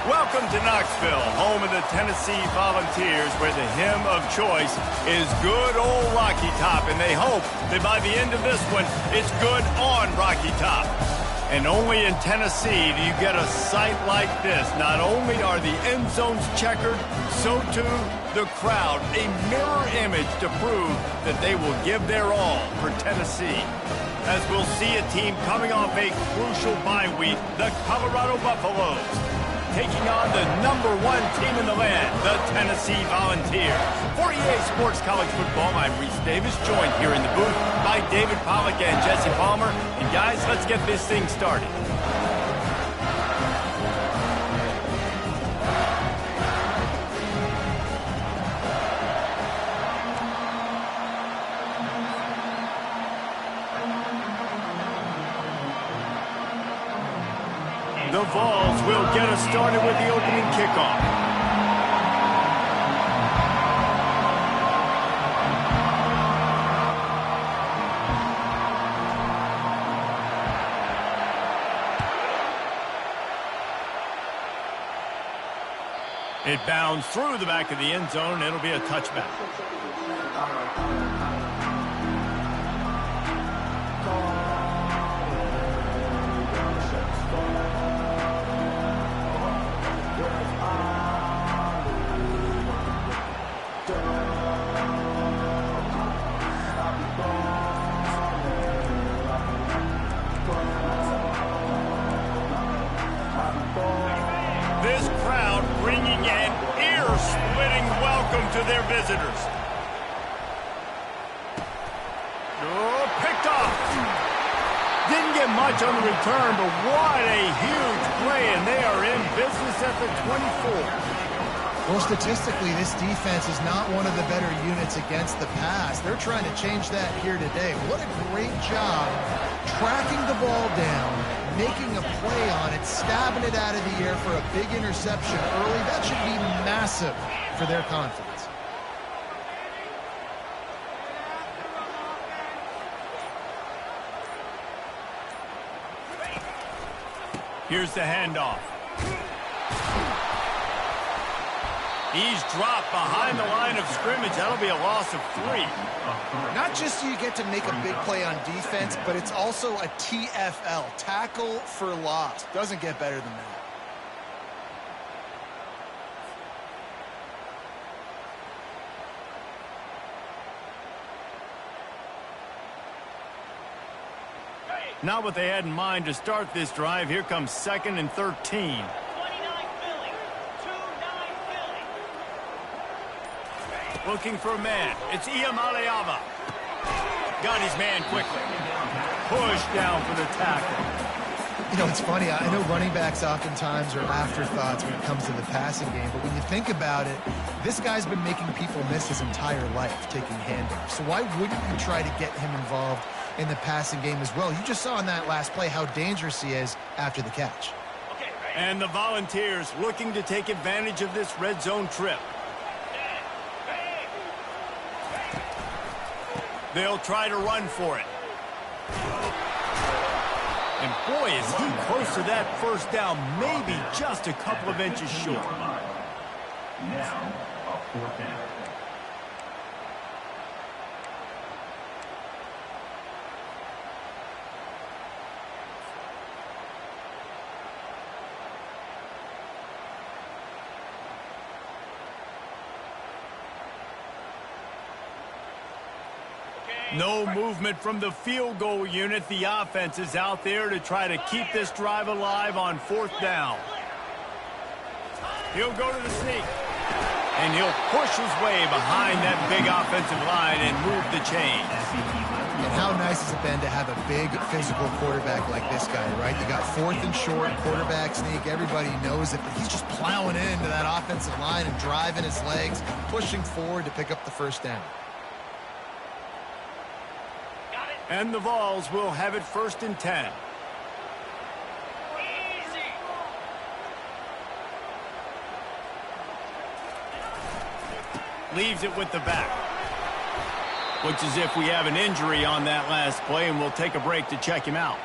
Welcome to Knoxville, home of the Tennessee Volunteers, where the hymn of choice is good old Rocky Top, and they hope that by the end of this one, it's good on Rocky Top. And only in Tennessee do you get a sight like this. Not only are the end zones checkered, so too the crowd, a mirror image to prove that they will give their all for Tennessee. As we'll see a team coming off a crucial bye week, the Colorado Buffaloes, taking on the #1 team in the land, the Tennessee Volunteers. For EA Sports College Football, I'm Reese Davis, joined here in the booth by David Pollack and Jesse Palmer. And guys, let's get this thing started. The Vols will get us started with the opening kickoff. It bounds through the back of the end zone. It'll be a touchback. This crowd bringing an ear-splitting welcome to their visitors. Oh, picked off. Didn't get much on the return, but what a huge play, and they are in business at the 24. Well, statistically, this defense is not one of the better units against the pass. They're trying to change that here today. What a great job tracking the ball down, making a play on it, stabbing it out of the air for a big interception early. That should be massive for their confidence. Here's the handoff. He's dropped behind the line of scrimmage. That'll be a loss of 3. Not just do you get to make a big play on defense, but it's also a TFL, tackle for loss. Doesn't get better than that. Not what they had in mind to start this drive. Here comes 2nd and 13. Looking for a man. It's Iyamaleava. Got his man quickly. Pushed down for the tackle. You know, it's funny. I know running backs oftentimes are afterthoughts when it comes to the passing game, but when you think about it, this guy's been making people miss his entire life taking handoffs. So why wouldn't you try to get him involved in the passing game as well? You just saw in that last play how dangerous he is after the catch. And the Volunteers looking to take advantage of this red zone trip. They'll try to run for it. And boy, is he close to that first down, maybe just a couple of inches short. Now, a 4th down. No movement from the field goal unit. The offense is out there to try to keep this drive alive on 4th down. He'll go to the sneak. And he'll push his way behind that big offensive line and move the chains. And how nice has it been to have a big physical quarterback like this guy, right? You got 4th and short, quarterback sneak. Everybody knows it, but he's just plowing into that offensive line and driving his legs, pushing forward to pick up the first down. And the Vols will have it 1st and 10. Leaves it with the back. Looks as if we have an injury on that last play, and we'll take a break to check him out.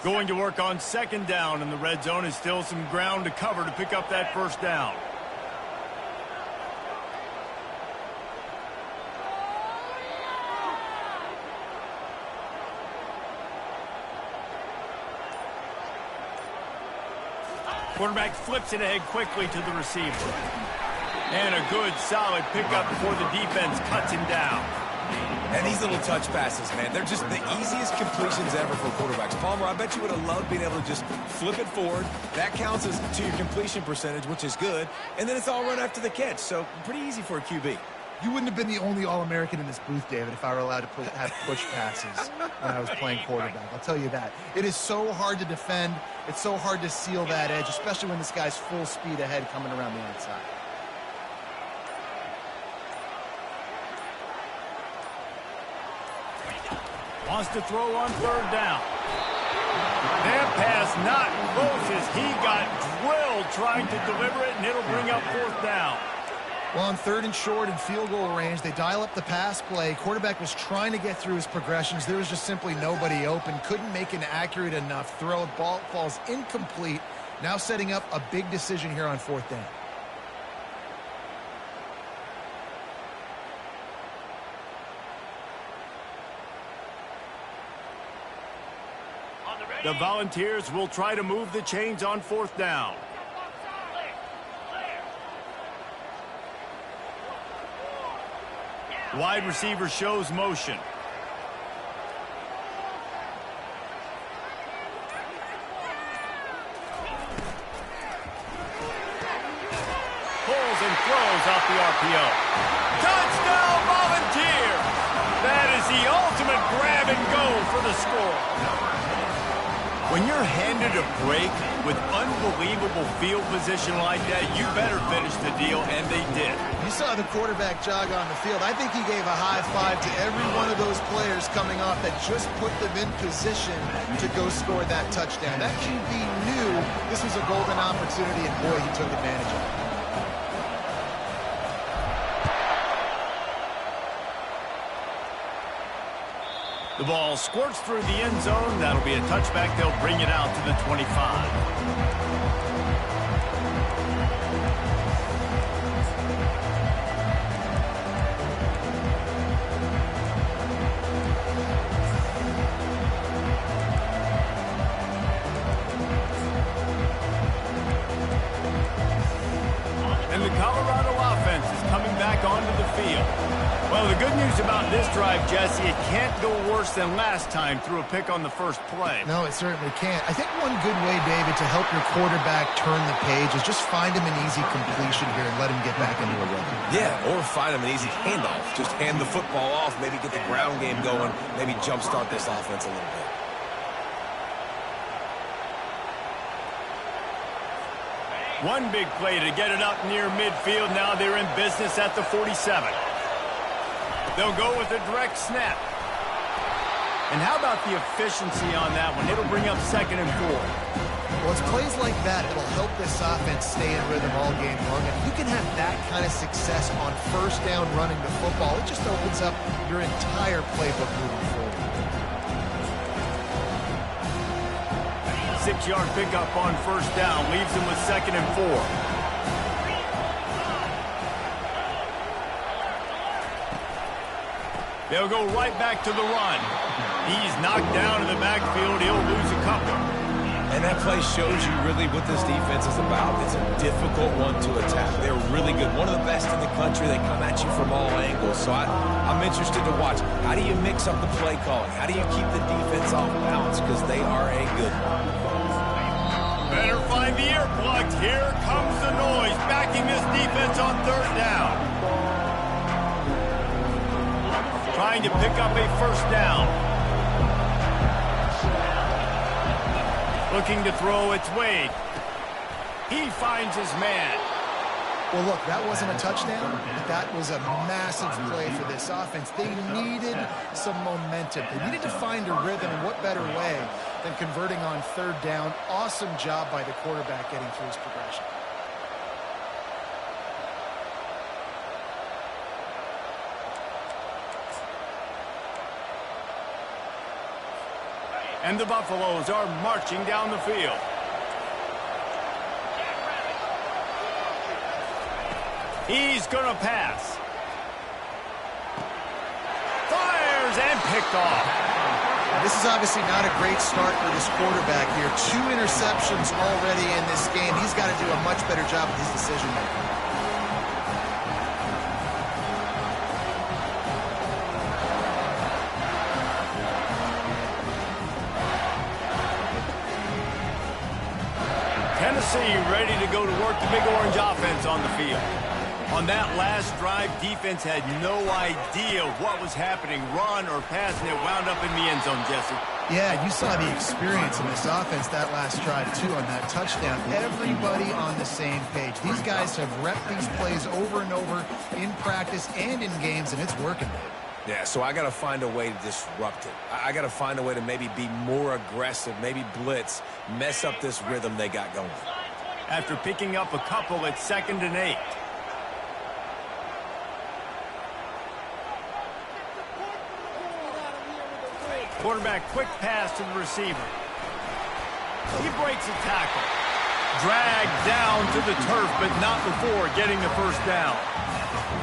Going to work on second down, and the red zone is still some ground to cover to pick up that first down. Quarterback flips it ahead quickly to the receiver. And a good, solid pickup before the defense cuts him down. And these little touch passes, man, they're just the easiest completions ever for quarterbacks. Palmer, I bet you would have loved being able to just flip it forward. That counts as to your completion percentage, which is good. And then it's all run after the catch, so pretty easy for a QB. You wouldn't have been the only All-American in this booth, David, if I were allowed to have push passes when I was playing quarterback. I'll tell you that. It is so hard to defend. It's so hard to seal that edge, especially when this guy's full speed ahead coming around the outside. Wants to throw on third down. That pass not close as he got drilled trying to deliver it, and it'll bring up fourth down. Well, on third and short and field goal range, they dial up the pass play. Quarterback was trying to get through his progressions. There was just simply nobody open. Couldn't make an accurate enough throw. Ball falls incomplete. Now setting up a big decision here on fourth down. The Volunteers will try to move the chains on fourth down. Wide receiver shows motion. Pulls and throws off the RPO. Touchdown, Volunteer! That is the ultimate grab and go for the score. When you're handed a break with unbelievable field position like that, you better finish the deal, and they did. You saw the quarterback jog on the field. I think he gave a high five to every one of those players coming off that just put them in position to go score that touchdown. That QB knew this was a golden opportunity, and boy, he took advantage of it. The ball squirts through the end zone. That'll be a touchback. They'll bring it out to the 25. And the Colorado offense is coming back onto the field. Well, the good news about this drive, Jesse, it can't go worse than last time through a pick on the first play. No, it certainly can't. I think one good way, David, to help your quarterback turn the page is just find him an easy completion here and let him get back into a rhythm. Yeah, or find him an easy handoff. Just hand the football off, maybe get the ground game going, maybe jumpstart this offense a little bit. One big play to get it up near midfield. Now they're in business at the 47. They'll go with a direct snap. And how about the efficiency on that one? It'll bring up second and 4. Well, it's plays like that that'll help this offense stay in rhythm all game long. If you can have that kind of success on first down running the football, it just opens up your entire playbook moving forward. 6-yard pickup on first down. Leaves them with second and 4. They'll go right back to the run. He's knocked down in the backfield. He'll lose a couple. And that play shows you really what this defense is about. It's a difficult one to attack. They're really good. One of the best in the country. They come at you from all angles. So I'm interested to watch. How do you mix up the play calling? How do you keep the defense off balance? Because they are a good one. Better find the earplugs. Here comes the noise. Backing this defense on third down. Trying to pick up a first down. Looking to throw, it's Wade. He finds his man. Well, look, that wasn't a touchdown, but that was a massive play for this offense. They needed some momentum. They needed to find a rhythm, and what better way than converting on third down. Awesome job by the quarterback getting through his progression. And the Buffaloes are marching down the field. He's going to pass. Fires and picked off. This is obviously not a great start for this quarterback here. 2 interceptions already in this game. He's got to do a much better job with his decision-making. Tennessee ready to go to work the Big Orange offense on the field. On that last drive, defense had no idea what was happening, run or pass, and it wound up in the end zone, Jesse. Yeah, you saw the experience in this offense that last drive, too, on that touchdown. Everybody on the same page. These guys have repped these plays over and over in practice and in games, and it's working. Yeah, so I got to find a way to disrupt it. I got to find a way to maybe be more aggressive, maybe blitz, mess up this rhythm they got going. After picking up a couple at 2nd and 8. Quarterback quick pass to the receiver. He breaks a tackle. Dragged down to the turf, but not before getting the first down.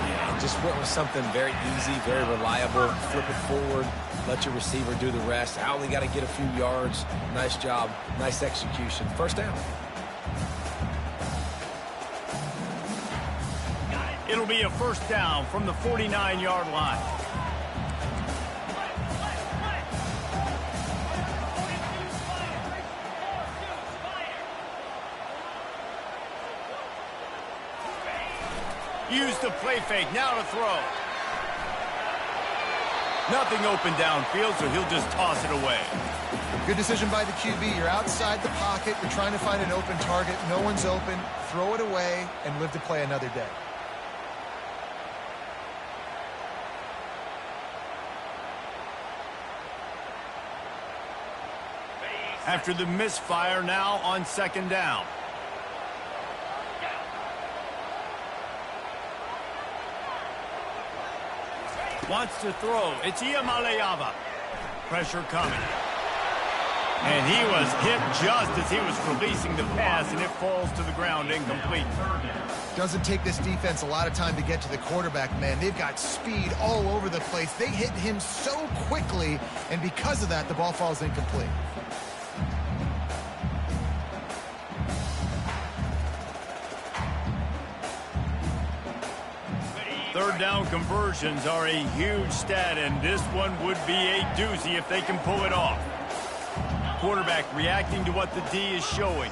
Yeah, just went with something very easy, very reliable. Flip it forward, let your receiver do the rest. I only got to get a few yards. Nice job, nice execution. First down. It'll be a first down from the 49-yard line. Use the play fake, now to throw. Nothing open downfield, so he'll just toss it away. Good decision by the QB. You're outside the pocket. You're trying to find an open target. No one's open. Throw it away and live to play another day. After the misfire, now on 2nd down. Wants to throw. It's Ncaa. Pressure coming. And he was hit just as he was releasing the pass, and it falls to the ground incomplete. Doesn't take this defense a lot of time to get to the quarterback, man. They've got speed all over the place. They hit him so quickly, and because of that, the ball falls incomplete. Third down conversions are a huge stat, and this one would be a doozy if they can pull it off. Quarterback reacting to what the D is showing.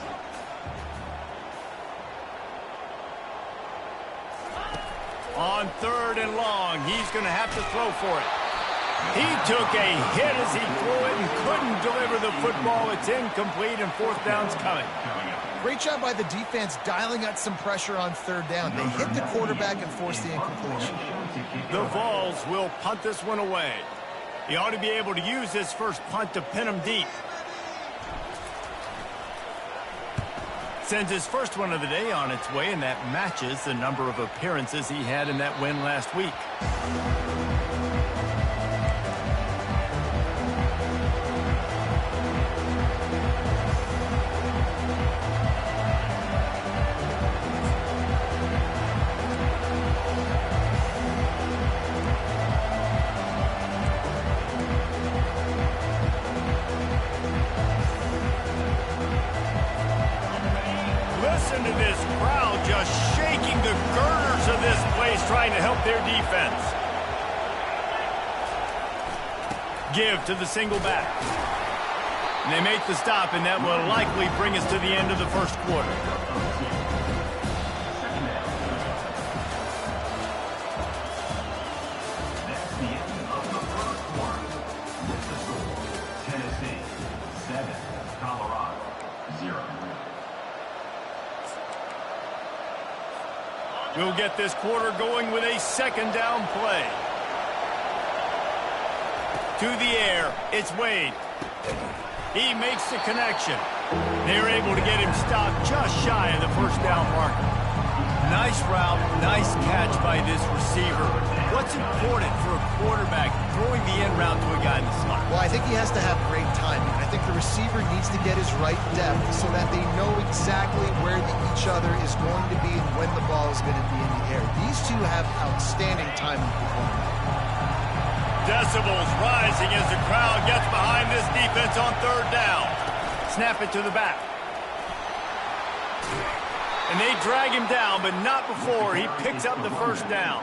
On 3rd and long, he's going to have to throw for it. He took a hit as he threw it and couldn't deliver the football. It's incomplete, and 4th down's coming. Great job by the defense dialing up some pressure on 3rd down. They hit the quarterback and forced the incompletion. The Vols will punt this one away. He ought to be able to use this first punt to pin him deep. Sends his first one of the day on its way, and that matches the number of appearances he had in that win last week. Listen to this crowd just shaking the girders of this place, trying to help their defense. Give to the single back. And they make the stop, and that will likely bring us to the end of the first quarter. That's the end of the first quarter. With the score, Tennessee 7, Colorado 0. We'll get this quarter going with a 2nd down play. To the air, it's Wade. He makes the connection. They're able to get him stopped just shy of the first down marker. Nice route, nice catch by this receiver. What's important for a quarterback throwing the end route to a guy in the slot? Well, I think he has to have great timing. I think the receiver needs to get his right depth so that they know exactly where each other is going to be and when the ball is going to be in the air. These two have outstanding timing for one another. Decibels rising as the crowd gets behind this defense on third down. Snap it to the back. And they drag him down, but not before he picks up the first down.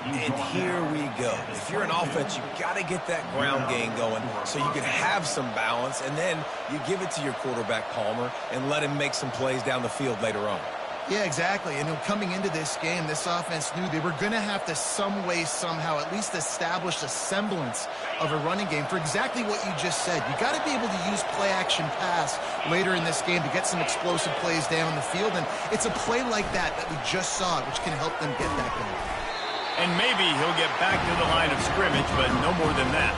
And here we go. If you're an offense, you've got to get that ground game going so you can have some balance, and then you give it to your quarterback, Palmer, and let him make some plays down the field later on. Yeah, exactly. And coming into this game, this offense knew they were going to have to some way, somehow, at least establish a semblance of a running game for exactly what you just said. You got to be able to use play-action pass later in this game to get some explosive plays down the field. And it's a play like that we just saw, which can help them get that going. And maybe he'll get back to the line of scrimmage, but no more than that.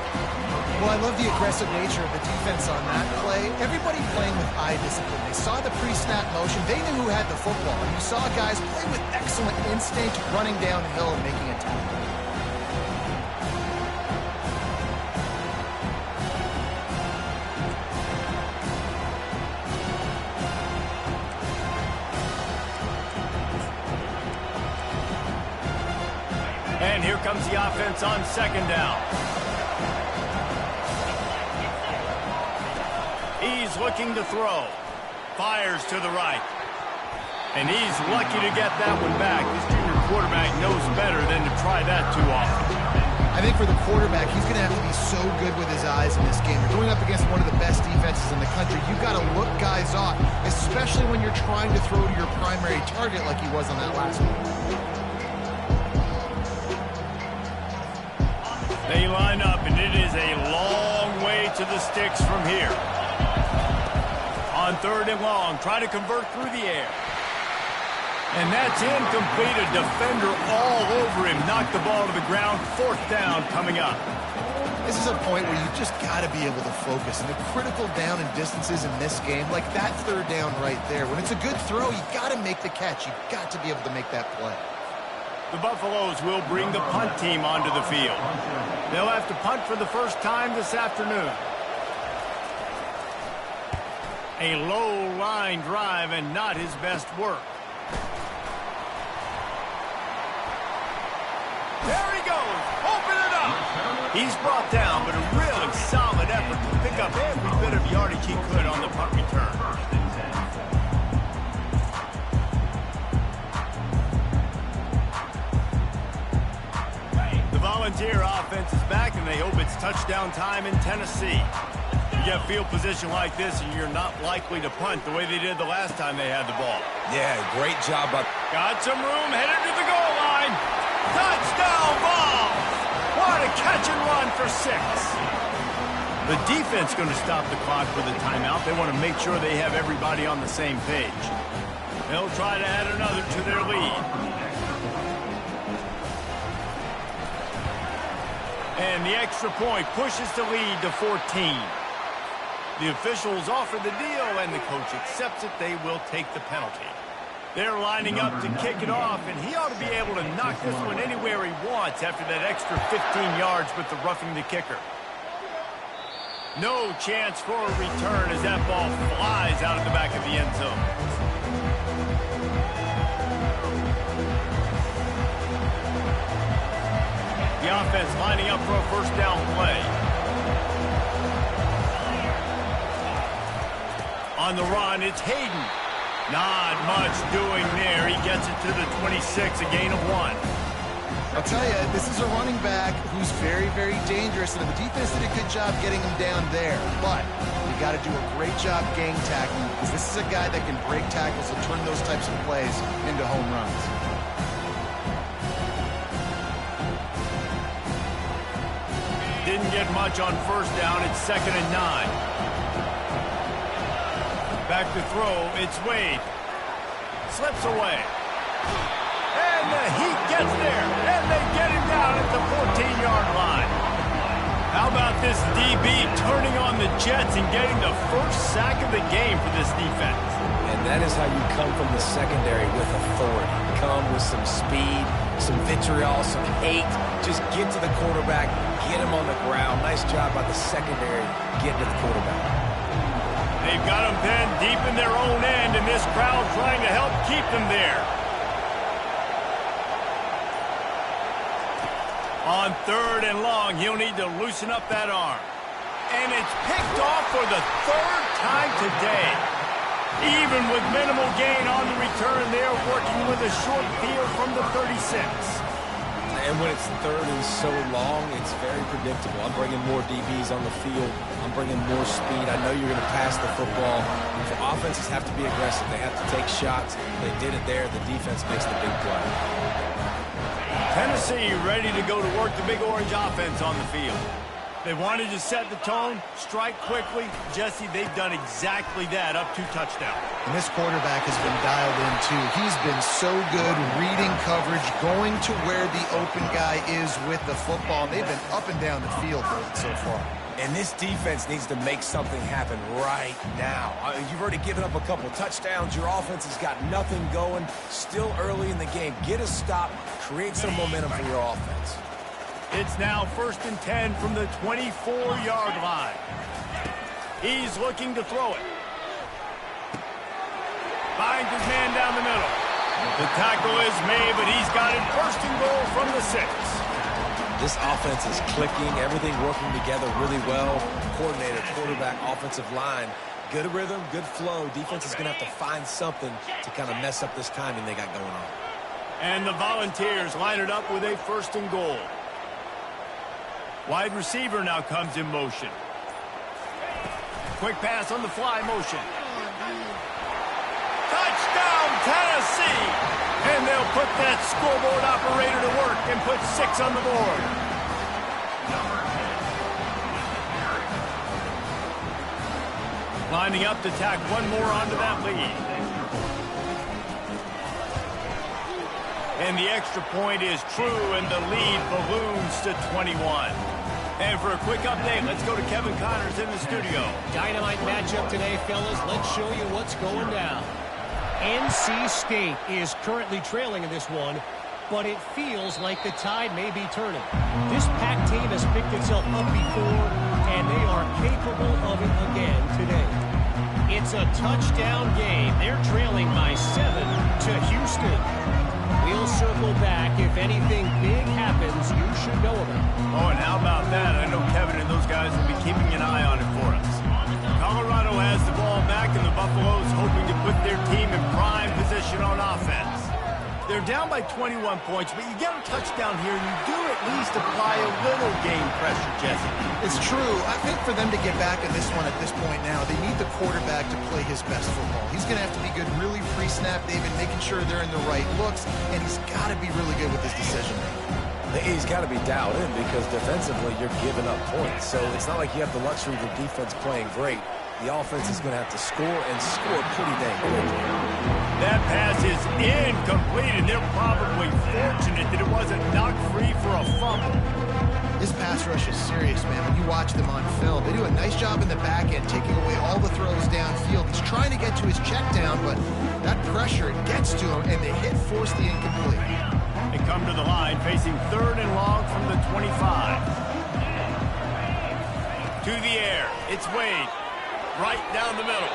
Well, I love the aggressive nature of the defense on that play. Everybody playing with eye discipline. They saw the pre-snap motion. They knew who had the football. And you saw guys play with excellent instinct, running downhill and making a tackle. And here comes the offense on second down. He's looking to throw. Fires to the right. And he's lucky to get that one back. This junior quarterback knows better than to try that too often. I think for the quarterback, he's going to have to be so good with his eyes in this game. You're going up against one of the best defenses in the country. You've got to look guys off, especially when you're trying to throw to your primary target like he was on that last one. They line up, and it is a long way to the sticks from here. On third and long, try to convert through the air. And that's incomplete. A defender all over him. Knocked the ball to the ground. Fourth down coming up. This is a point where you just got to be able to focus. And the critical down and distances in this game, like that third down right there, when it's a good throw, you got to make the catch. You've got to be able to make that play. The Buffaloes will bring the punt team onto the field. They'll have to punt for the first time this afternoon. A low line drive and not his best work. There he goes. Open it up. He's brought down, but a really solid effort to pick up every bit of yardage he could on the punt return. The Volunteer offense is back, and they hope it's touchdown time in Tennessee. You get field position like this, and you're not likely to punt the way they did the last time they had the ball. Yeah, great job. Got some room, headed to the goal line. Touchdown ball! What a catch and run for 6. The defense going to stop the clock for the timeout. They want to make sure they have everybody on the same page. They'll try to add another to their lead. And the extra point pushes the lead to 14. The officials offer the deal, and the coach accepts it. They will take the penalty. They're lining up to kick it off, and he ought to be able to knock this one anywhere he wants after that extra 15 yards with the roughing the kicker. No chance for a return as that ball flies out of the back of the end zone. The offense lining up for a first down play. On the run, it's Hayden. Not much doing there. He gets it to the 26, a gain of 1. I'll tell you, this is a running back who's very, very dangerous, and the defense did a good job getting him down there. But you got to do a great job gang tackling, because this is a guy that can break tackles and turn those types of plays into home runs. Didn't get much on first down. It's 2nd and 9. Back to throw, it's Wade. Slips away. And the Heat gets there. And they get him down at the 14-yard line. How about this DB turning on the Jets and getting the first sack of the game for this defense? And that is how you come from the secondary with authority. Come with some speed, some vitriol, some hate. Just get to the quarterback, get him on the ground. Nice job by the secondary getting to the quarterback. They've got them pinned deep in their own end, and this crowd trying to help keep them there. On 3rd and long, he'll need to loosen up that arm. And it's picked off for the 3rd time today. Even with minimal gain on the return, they're working with a short field from the 36. And when it's 3rd and so long, it's very predictable. I'm bringing more DBs on the field. I'm bringing more speed. I know you're going to pass the football. For offenses have to be aggressive. They have to take shots. They did it there. The defense makes the big play. Tennessee ready to go to work the Big Orange offense on the field. They wanted to set the tone, strike quickly. Jesse, they've done exactly that, up 2 touchdowns. And this quarterback has been dialed in, too. He's been so good reading coverage, going to where the open guy is with the football. They've been up and down the field so far. And this defense needs to make something happen right now. You've already given up a couple touchdowns. Your offense has got nothing going. Still early in the game. Get a stop. Create some momentum for your offense. It's now 1st and 10 from the 24-yard line. He's looking to throw it. Finds his man down the middle. The tackle is made, but he's got it 1st and goal from the 6. This offense is clicking, everything working together really well. Coordinator, quarterback, offensive line. Good rhythm, good flow. Defense is going to have to find something to kind of mess up this timing they got going on. And the Volunteers line it up with a 1st and goal. Wide receiver now comes in motion. Quick pass on the fly motion. Touchdown, Tennessee! And they'll put that scoreboard operator to work and put 6 on the board. Lining up to tack one more onto that lead. And the extra point is true, and the lead balloons to 21. And for a quick update, let's go to Kevin Connors in the studio. Dynamite matchup today, fellas. Let's show you what's going down. NC State is currently trailing in this one, but it feels like the tide may be turning. This Pac team has picked itself up before, and they are capable of it again today. It's a touchdown game. They're trailing by 7 to Houston. We'll circle back. If anything big happens, you should know about it. Oh, and how about that? I know Kevin and those guys will be keeping an eye on it for us. Colorado has the ball back, and the Buffaloes hoping to put their team in prime position on offense. They're down by 21 points, but you get a touchdown here, and you do at least apply a little game pressure, Jesse. It's true. I think for them to get back in this one at this point now, they need the quarterback to play his best football. He's going to have to be good really pre-snap, David, making sure they're in the right looks, and he's got to be really good with his decision-making. He's got to be dialed in because defensively you're giving up points. So it's not like you have the luxury of the defense playing great. The offense is going to have to score and score pretty dang quickly. That pass is incomplete, and they're probably fortunate that it wasn't knocked free for a fumble. This pass rush is serious, man. When you watch them on film, they do a nice job in the back end, taking away all the throws downfield. He's trying to get to his check down, but that pressure gets to him, and the hit forced the incomplete. They come to the line, facing 3rd and long from the 25. To the air, it's Wade. Right down the middle.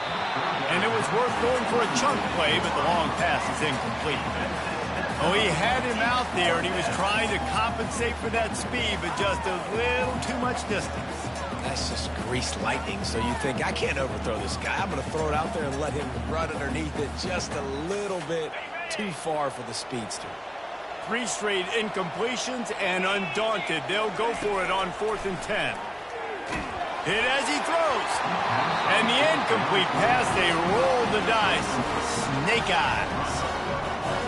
And it was worth going for a chunk play, but the long pass is incomplete. Oh, he had him out there, and he was trying to compensate for that speed, but just a little too much distance. That's just greased lightning, so you think, I can't overthrow this guy. I'm going to throw it out there and let him run underneath it just a little bit too far for the speedster. 3 straight incompletions, and undaunted, they'll go for it on 4th and 10. Hit as he throws. And the incomplete pass, they roll the dice. Snake eyes.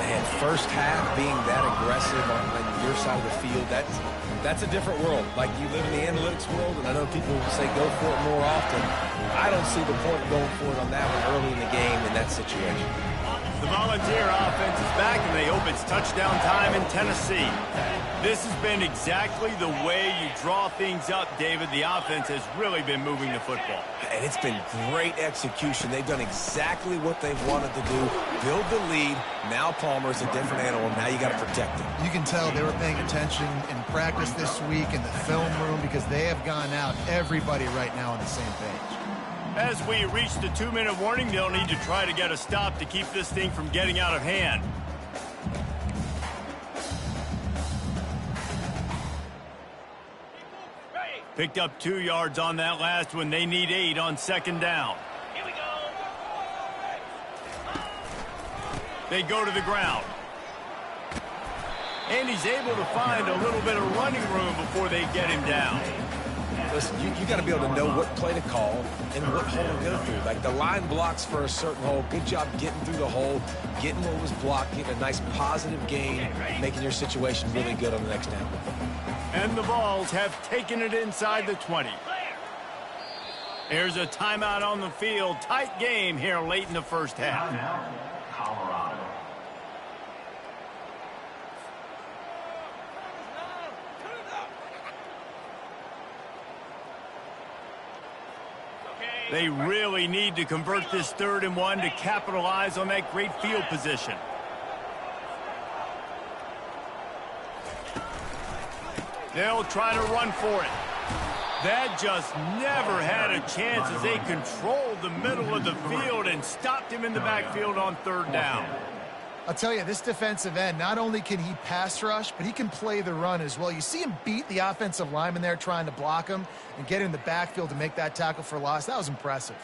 Man, first half being that aggressive on your side of the field, that's a different world. Like, you live in the analytics world, and I know people say go for it more often. I don't see the point of going for it on that one early in the game in that situation. The Volunteer offense is back, and they hope it's touchdown time in Tennessee. This has been exactly the way you draw things up, David. The offense has really been moving the football. And it's been great execution. They've done exactly what they've wanted to do. Build the lead. Now Palmer's a different animal. Now you got to protect him. You can tell they were paying attention in practice this week in the film room because they have gone out, everybody right now on the same page. As we reach the 2-minute warning, they'll need to try to get a stop to keep this thing from getting out of hand. Picked up 2 yards on that last one. They need 8 on 2nd down. Here we go. They go to the ground. And he's able to find a little bit of running room before they get him down. Listen, you got to be able to know what play to call and what hole to go through. Like the line blocks for a certain hole. Good job getting through the hole, getting what was blocked, getting a nice positive gain, making your situation really good on the next down. And the Vols have taken it inside the 20. Here's a timeout on the field. Tight game here late in the first half. Colorado. They really need to convert this 3rd and 1 to capitalize on that great field position. They'll try to run for it. That just never had a chance as they controlled the middle of the field and stopped him in the backfield on 3rd down. I'll tell you, this defensive end, not only can he pass rush, but he can play the run as well. You see him beat the offensive lineman there trying to block him and get in the backfield to make that tackle for loss. That was impressive.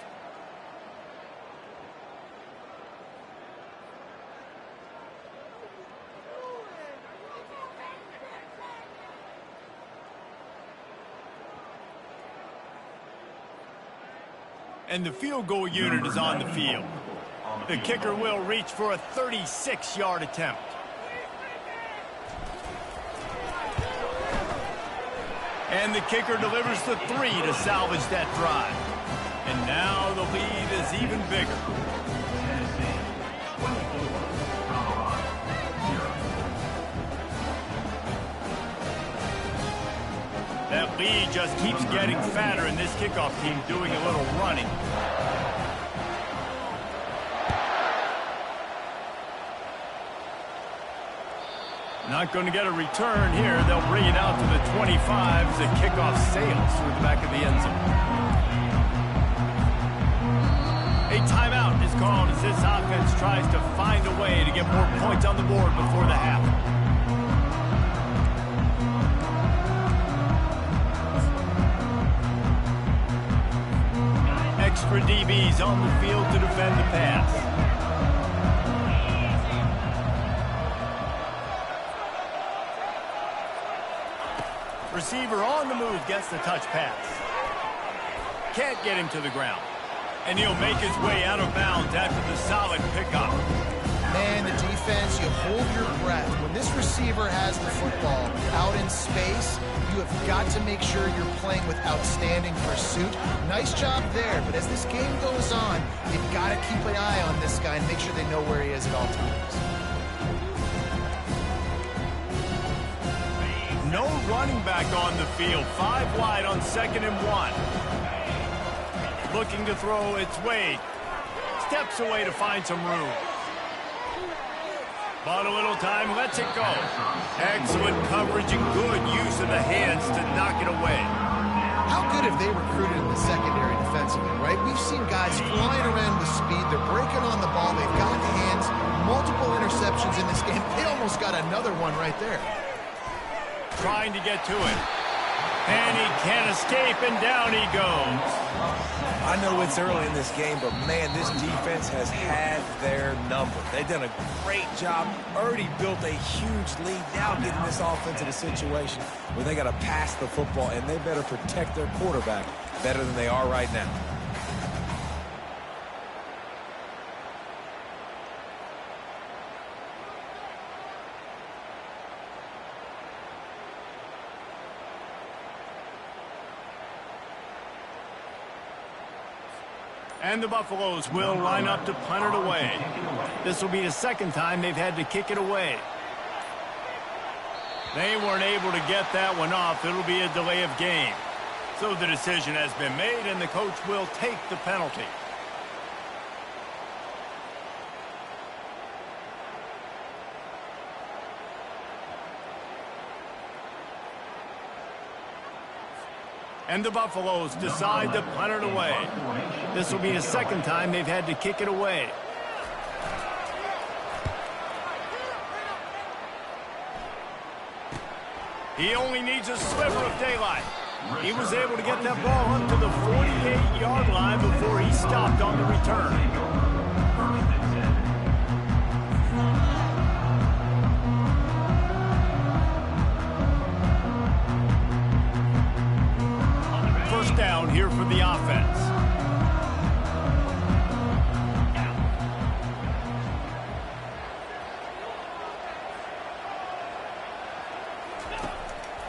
And the field goal unit is on the field. The kicker will reach for a 36-yard attempt. And the kicker delivers the 3 to salvage that drive. And now the lead is even bigger. Tennessee, 24. Colorado, 0. That lead just keeps getting fatter, and this kickoff team doing a little running. Not going to get a return here. They'll bring it out to the 25 as the kickoff sails through the back of the end zone. A timeout is called as this offense tries to find a way to get more points on the board before the half. Extra DBs on the field to defend the pass. Receiver on the move gets the touch pass. Can't get him to the ground. And he'll make his way out of bounds after the solid pickup. Man, the defense, you hold your breath. When this receiver has the football out in space, you have got to make sure you're playing with outstanding pursuit. Nice job there, but as this game goes on, you've got to keep an eye on this guy and make sure they know where he is at all times. No running back on the field. 5 wide on 2nd and 1. Looking to throw, it's Wade. Steps away to find some room. But a little time, lets it go. Excellent coverage and good use of the hands to knock it away. How good have they recruited in the secondary defensively, right? We've seen guys flying around with speed. They're breaking on the ball. They've got hands. Multiple interceptions in this game. They almost got another one right there. Trying to get to it. And he can't escape, and down he goes. I know it's early in this game, but, man, this defense has had their number. They've done a great job, already built a huge lead, now getting this offense in a situation where they got to pass the football, and they better protect their quarterback better than they are right now. And the Buffaloes will line up to punt it away. This will be the second time they've had to kick it away. They weren't able to get that one off. It'll be a delay of game. So the decision has been made, and the coach will take the penalty. And the Buffaloes decide to punt it away. This will be the second time they've had to kick it away. He only needs a sliver of daylight. He was able to get that ball up to the 48-yard line before he stopped on the return. First down here for the offense.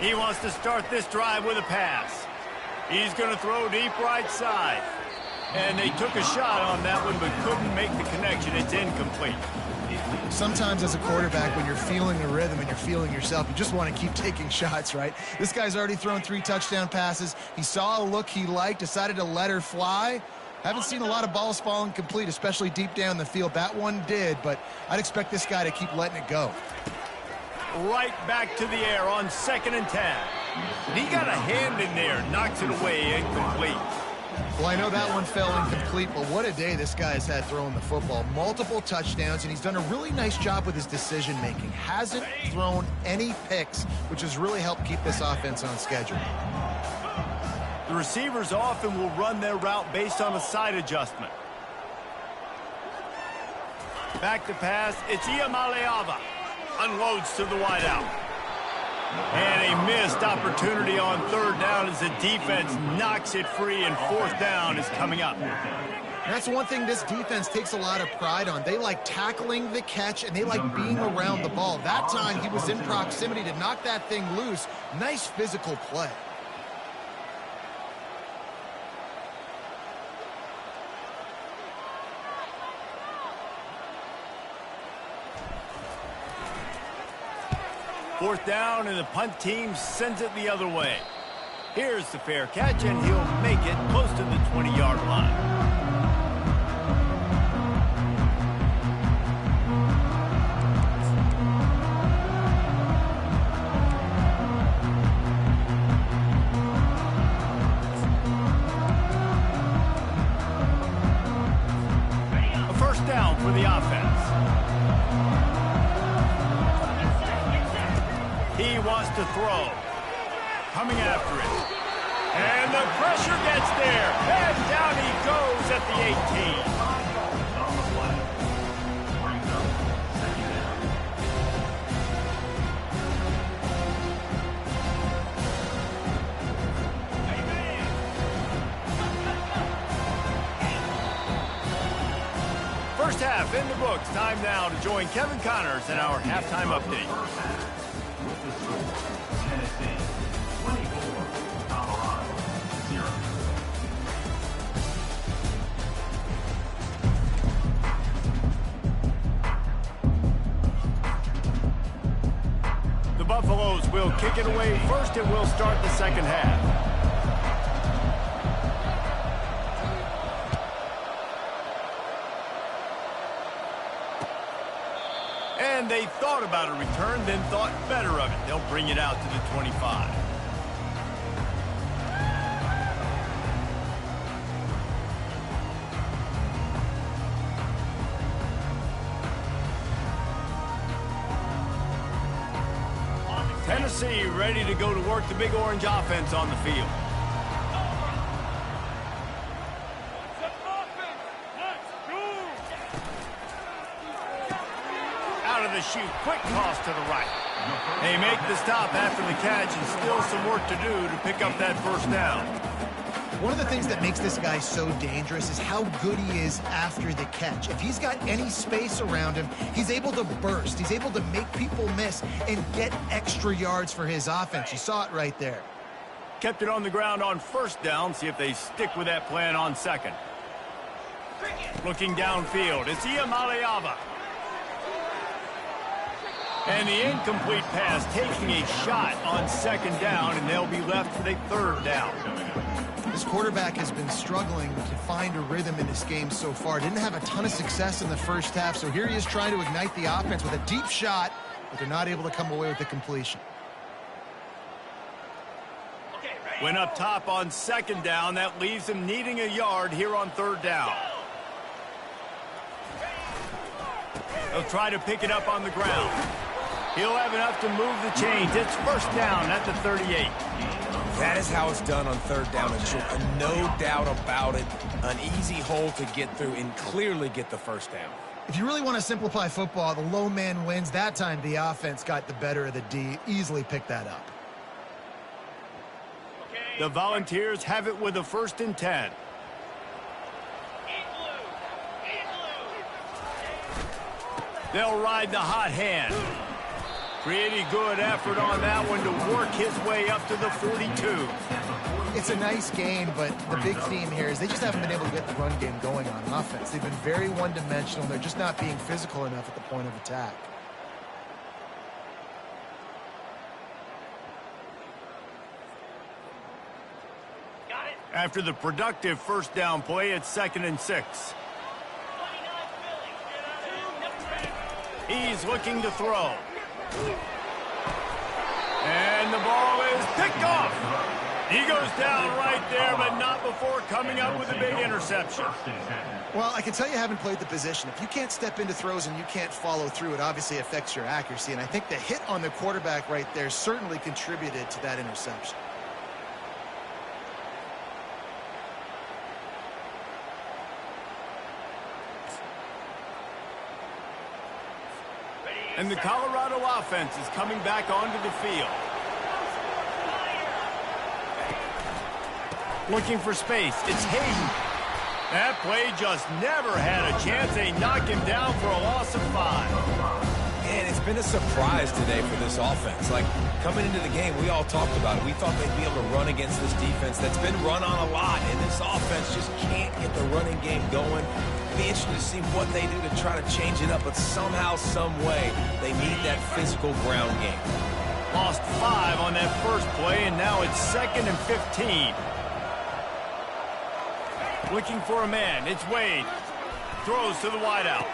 He wants to start this drive with a pass. He's going to throw deep right side. And they took a shot on that one but couldn't make the connection. It's incomplete. Sometimes as a quarterback, when you're feeling the rhythm and you're feeling yourself, you just want to keep taking shots, right? This guy's already thrown 3 touchdown passes. He saw a look he liked, decided to let her fly. Haven't seen a lot of balls falling complete, especially deep down the field. That one did, but I'd expect this guy to keep letting it go. Right back to the air on 2nd and 10. He got a hand in there, knocks it away, incomplete. Well, I know that one fell incomplete, but what a day this guy has had throwing the football. Multiple touchdowns, and he's done a really nice job with his decision-making. Hasn't thrown any picks, which has really helped keep this offense on schedule. The receivers often will run their route based on a side adjustment. Back to pass, it's Ncaa. Unloads to the wideout. And a missed opportunity on 3rd down as the defense knocks it free, and 4th down is coming up. That's one thing this defense takes a lot of pride on. They like tackling the catch, and they like being around the ball. That time he was in proximity to knock that thing loose. Nice physical play. Fourth down, and the punt team sends it the other way. Here's the fair catch, and he'll make it close to the 20-yard line. A first down for the offense. He wants to throw. Coming after it. And the pressure gets there. And down he goes at the 18. First half in the books. Time now to join Kevin Connors in our halftime update. Tennessee 24, Colorado 0. The Buffaloes will kick it away first, and will start the second half. And they thought about a return, then thought better of it. They'll bring it out to the 25. Tennessee ready to go to work the Big Orange offense on the field. Out of the chute, quick toss to the right. They make the stop after the catch, and still some work to do to pick up that first down. One of the things that makes this guy so dangerous is how good he is after the catch. If he's got any space around him, he's able to burst. He's able to make people miss and get extra yards for his offense. You saw it right there. Kept it on the ground on first down. See if they stick with that plan on second. Looking downfield, it's Ncaa. And the incomplete pass taking a shot on second down, and they'll be left with a third down. This quarterback has been struggling to find a rhythm in this game so far. Didn't have a ton of success in the first half, so here he is trying to ignite the offense with a deep shot, but they're not able to come away with the completion. Went up top on second down. That leaves him needing a yard here on third down. He'll try to pick it up on the ground. He'll have enough to move the chains. It's first down at the 38. That is how it's done on third down and short. No doubt about it. An easy hole to get through and clearly get the first down. If you really want to simplify football, the low man wins. That time the offense got the better of the D. Easily picked that up. The Volunteers have it with a 1st and 10. They'll ride the hot hand. Pretty good effort on that one to work his way up to the 42. It's a nice gain, but the big theme here is they just haven't been able to get the run game going on offense. They've been very one-dimensional. They're just not being physical enough at the point of attack. After the productive first down play, it's 2nd and 6. He's looking to throw. And the ball is picked off. He goes down right there, but not before coming up with a big interception. Well, I can tell you haven't played the position. If you can't step into throws and you can't follow through, it obviously affects your accuracy. And I think the hit on the quarterback right there certainly contributed to that interception. And the Colorado offense is coming back onto the field. Looking for space. It's Hayden. That play just never had a chance. They knock him down for a loss of 5. And it's been a surprise today for this offense. Like, coming into the game, we all talked about it. We thought they'd be able to run against this defense that's been run on a lot, and this offense just can't get the running game going. It'll be interesting to see what they do to try to change it up, but somehow, some way, they need that physical ground game. Lost 5 on that first play, and now it's 2nd and 15. Looking for a man. It's Wade. Throws to the wideout.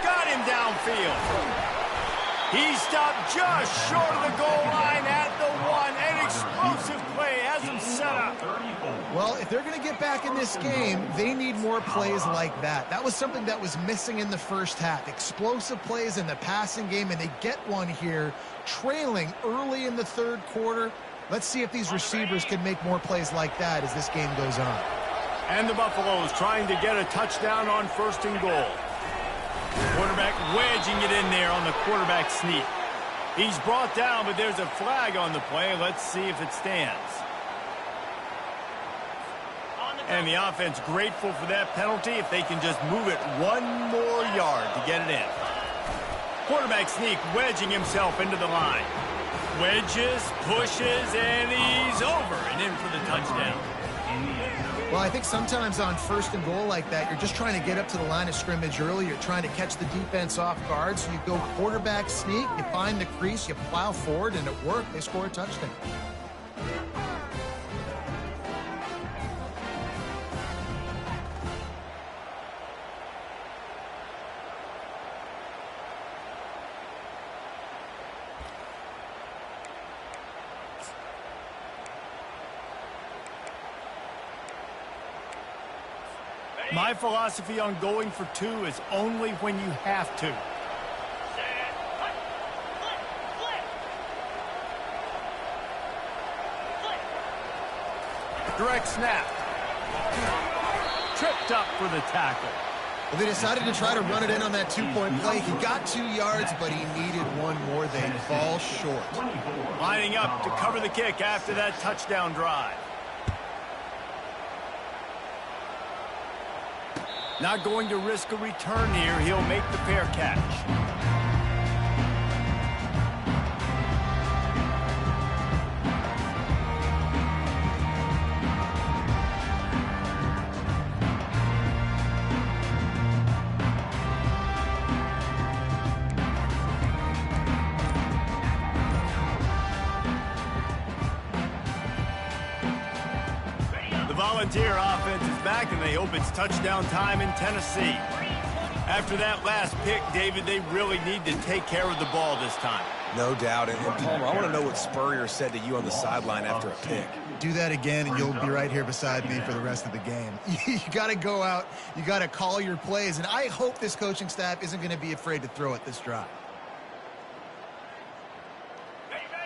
Got him downfield. He stopped just short of the goal line at the 1. An explosive play has him set up. Well, if they're going to get back in this game, they need more plays like that. That was something that was missing in the first half. Explosive plays in the passing game, and they get one here, trailing early in the third quarter. Let's see if these receivers can make more plays like that as this game goes on. And the Buffaloes trying to get a touchdown on 1st and goal. Quarterback wedging it in there on the quarterback sneak. He's brought down, but there's a flag on the play. Let's see if it stands. And the offense grateful for that penalty if they can just move it 1 more yard to get it in. Quarterback sneak wedging himself into the line. Wedges, pushes, and he's over and in for the touchdown. Well, I think sometimes on 1st and goal like that, you're just trying to get up to the line of scrimmage early. You're trying to catch the defense off guard. So you go quarterback sneak, you find the crease, you plow forward, and it worked. They score a touchdown. My philosophy on going for 2 is only when you have to. Direct snap. Tripped up for the tackle. Well, they decided to try to run it in on that 2-point play. He got 2 yards, but he needed 1 more. They fall short. Lining up to cover the kick after that touchdown drive. Not going to risk a return here. He'll make the fair catch. Volunteer offense is back, and they hope it's touchdown time in Tennessee. After that last pick, David, they really need to take care of the ball this time. No doubt. And Palmer, I want to know what Spurrier said to you on the sideline after a pick. Do that again, and you'll be right here beside me for the rest of the game. You got to go out. You got to call your plays, and I hope this coaching staff isn't going to be afraid to throw it this drive.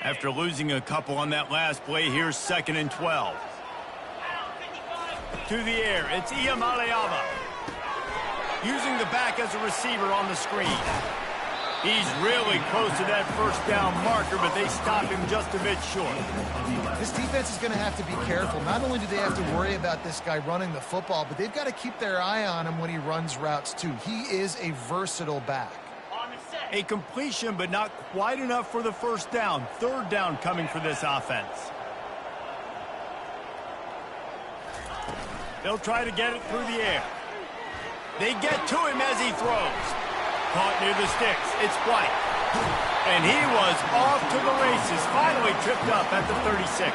After losing a couple on that last play, here's 2nd and 12. To the air, it's Ncaa. Using the back as a receiver on the screen. He's really close to that first down marker, but they stop him just a bit short. This defense is going to have to be careful. Not only do they have to worry about this guy running the football, but they've got to keep their eye on him when he runs routes too. He is a versatile back. A completion, but not quite enough for the first down. 3rd down coming for this offense. They'll try to get it through the air. They get to him as he throws. Caught near the sticks. It's White. And he was off to the races. Finally tripped up at the 36.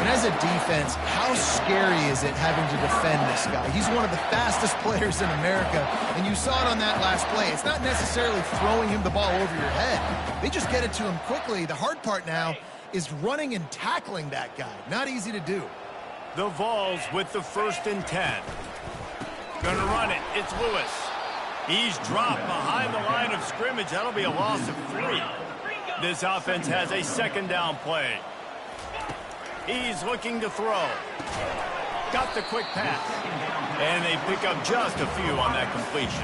And as a defense, how scary is it having to defend this guy? He's one of the fastest players in America, and you saw it on that last play. It's not necessarily throwing him the ball over your head. They just get it to him quickly. The hard part now is running and tackling that guy. Not easy to do. The Vols with the 1st and 10. Gonna run it. It's Lewis. He's dropped behind the line of scrimmage. That'll be a loss of 3. This offense has a 2nd down play. He's looking to throw. Got the quick pass. And they pick up just a few on that completion.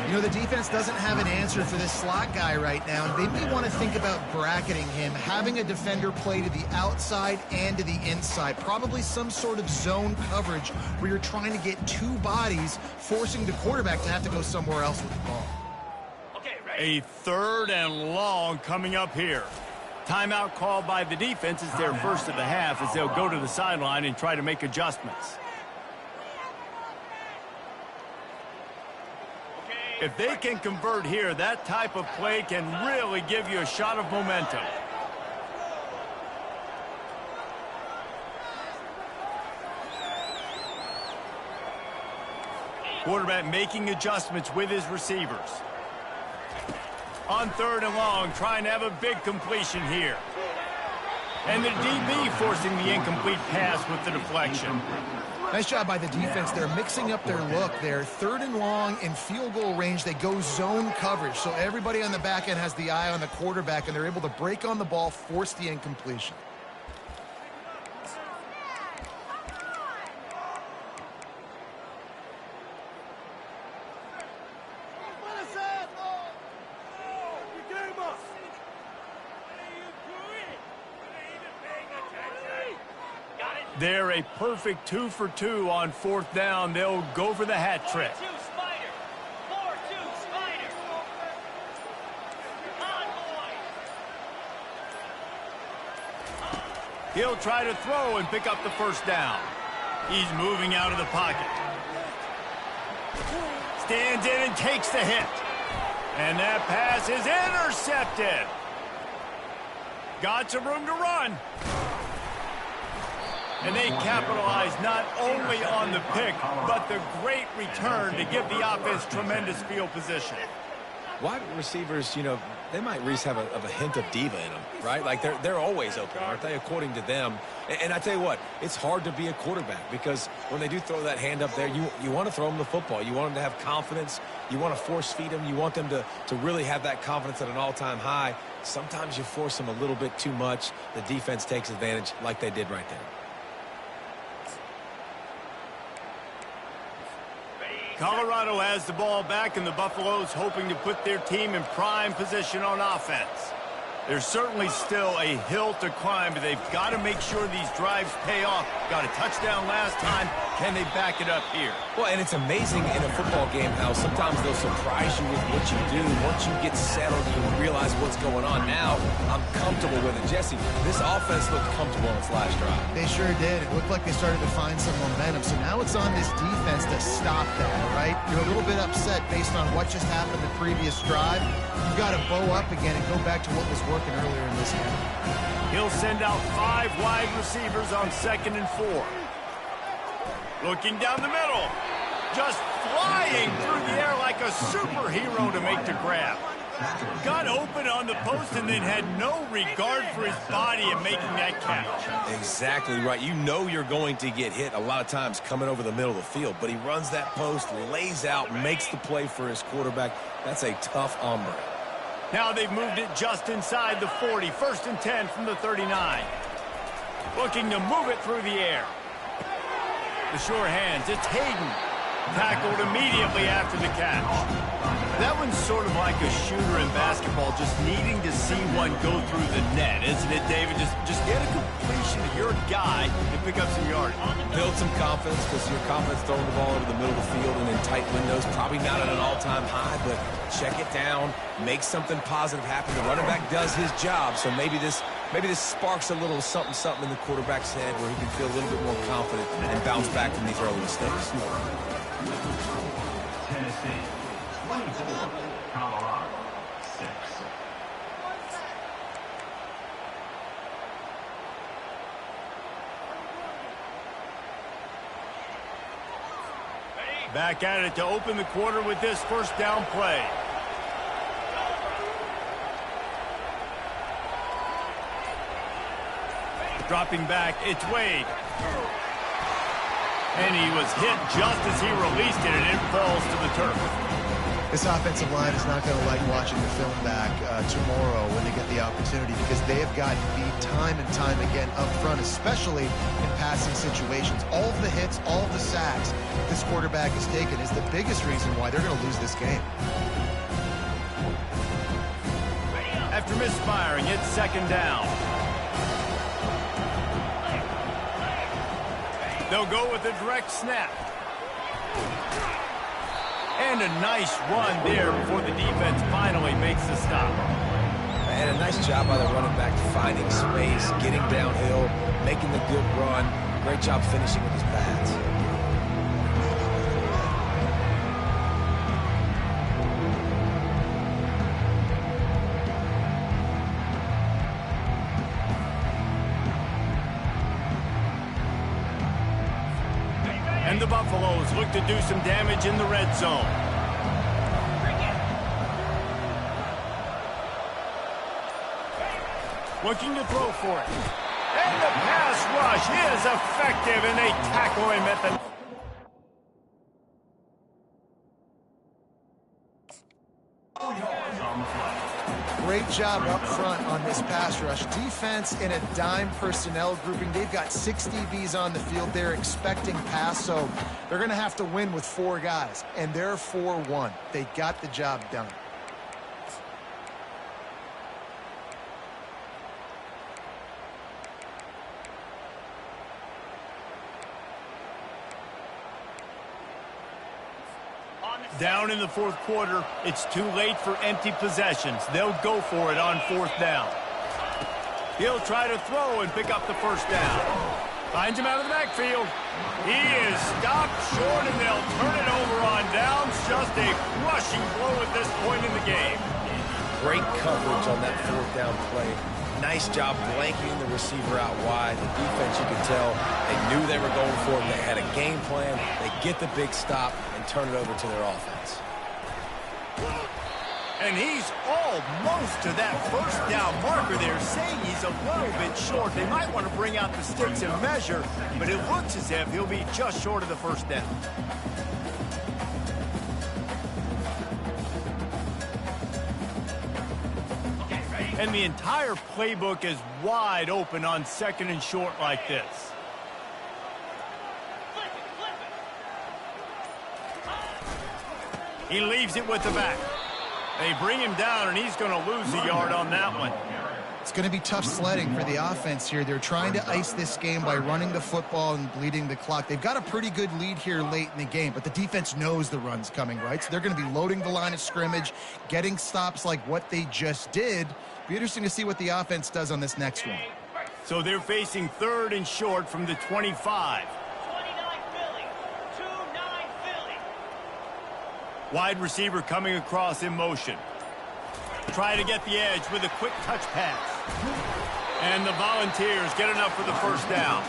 You know, the defense doesn't have an answer for this slot guy right now. They may want to think about bracketing him, having a defender play to the outside and to the inside. Probably some sort of zone coverage where you're trying to get 2 bodies, forcing the quarterback to have to go somewhere else with the ball. A 3rd and long coming up here. Timeout called by the defense is their first of the half as they'll go to the sideline and try to make adjustments. If they can convert here, that type of play can really give you a shot of momentum. Quarterback making adjustments with his receivers. On 3rd and long, trying to have a big completion here. And the DB forcing the incomplete pass with the deflection. Nice job by the defense. They're mixing up their look there. 3rd and long in field goal range. They go zone coverage. So everybody on the back end has the eye on the quarterback, and they're able to break on the ball, force the incompletion. They're a perfect 2 for 2 on 4th down. They'll go for the hat trick. He'll try to throw and pick up the first down. He's moving out of the pocket. Stands in and takes the hit. And that pass is intercepted. Got some room to run. And they capitalize not only on the pick, but the great return to give the offense tremendous field position. Wide receivers, you know, they might at least have a hint of diva in them, right? Like they're always open, aren't they, according to them? And I tell you what, it's hard to be a quarterback because when they do throw that hand up there, you want to throw them the football. You want them to have confidence. You want to force feed them. You want them to really have that confidence at an all-time high. Sometimes you force them a little bit too much. The defense takes advantage like they did right there. Colorado has the ball back, and the Buffaloes hoping to put their team in prime position on offense. There's certainly still a hill to climb, but they've got to make sure these drives pay off. Got a touchdown last time. Can they back it up here? Well, and it's amazing in a football game how sometimes they'll surprise you with what you do. Once you get settled, you realize what's going on. Now, I'm comfortable with it. Jesse, this offense looked comfortable on its last drive. They sure did. It looked like they started to find some momentum. So now it's on this defense to stop that, all right? You're a little bit upset based on what just happened the previous drive. You've got to bow up again and go back to what was working earlier in this game. He'll send out 5 wide receivers on 2nd and 4. Looking down the middle. Just flying through the air like a superhero to make the grab. Got open on the post and then had no regard for his body in making that catch. Exactly right. You know you're going to get hit a lot of times coming over the middle of the field, but he runs that post, lays out, makes the play for his quarterback. That's a tough hombre. Now they've moved it just inside the 40. 1st and 10 from the 39. Looking to move it through the air. The sure hands. It's Hayden. Tackled immediately after the catch. That one's sort of like a shooter in basketball, just needing to see one go through the net, isn't it, David? Just get a completion to your guy and pick up some yardage. Build some confidence, because your confidence throwing the ball over the middle of the field and in tight windows, probably not at an all-time high, but check it down, make something positive happen. The running back does his job, so maybe this sparks a little something in the quarterback's head where he can feel a little bit more confident and bounce back from these early mistakes. Tennessee 24, Colorado 6. Back at it to open the quarter with this first down play. Dropping back, it's Wade. And he was hit just as he released it, and it falls to the turf. This offensive line is not going to like watching the film back tomorrow when they get the opportunity, because they have gotten beat time and time again up front, especially in passing situations. All of the hits, all of the sacks this quarterback has taken is the biggest reason why they're going to lose this game. After misfiring, it's 2nd down. They'll go with a direct snap. And a nice run there before the defense finally makes the stop. And a nice job by the running back finding space, getting downhill, making the good run. Great job finishing with his pads. And the Buffaloes look to do some damage in the red zone. Looking to throw for it. And the pass rush is effective, and they tackle him at the... Great job up front on this pass rush. Defense in a dime personnel grouping. They've got 6 DBs on the field. They're expecting pass, so they're going to have to win with 4 guys, and they're 4-1. They got the job done. Down in the 4th quarter, it's too late for empty possessions. They'll go for it on 4th down. He'll try to throw and pick up the first down. Finds him out of the backfield. He is stopped short, and they'll turn it over on downs. Just a crushing blow at this point in the game. Great coverage on that 4th down play. Nice job blanking the receiver out wide. The defense, you could tell, they knew they were going for it. They had a game plan. They get the big stop and turn it over to their offense. And he's almost to that first down marker. They're saying he's a little bit short. They might want to bring out the sticks and measure, but it looks as if he'll be just short of the first down. And the entire playbook is wide open on 2nd and short like this. He leaves it with the back. They bring him down, and he's going to lose a yard on that one. It's going to be tough sledding for the offense here. They're trying to ice this game by running the football and bleeding the clock. They've got a pretty good lead here late in the game, but the defense knows the run's coming, right? So they're going to be loading the line of scrimmage, getting stops like what they just did. Be interesting to see what the offense does on this next one. So they're facing 3rd and short from the 25. Wide receiver coming across in motion. Try to get the edge with a quick touch pass. And the Volunteers get enough for the first down.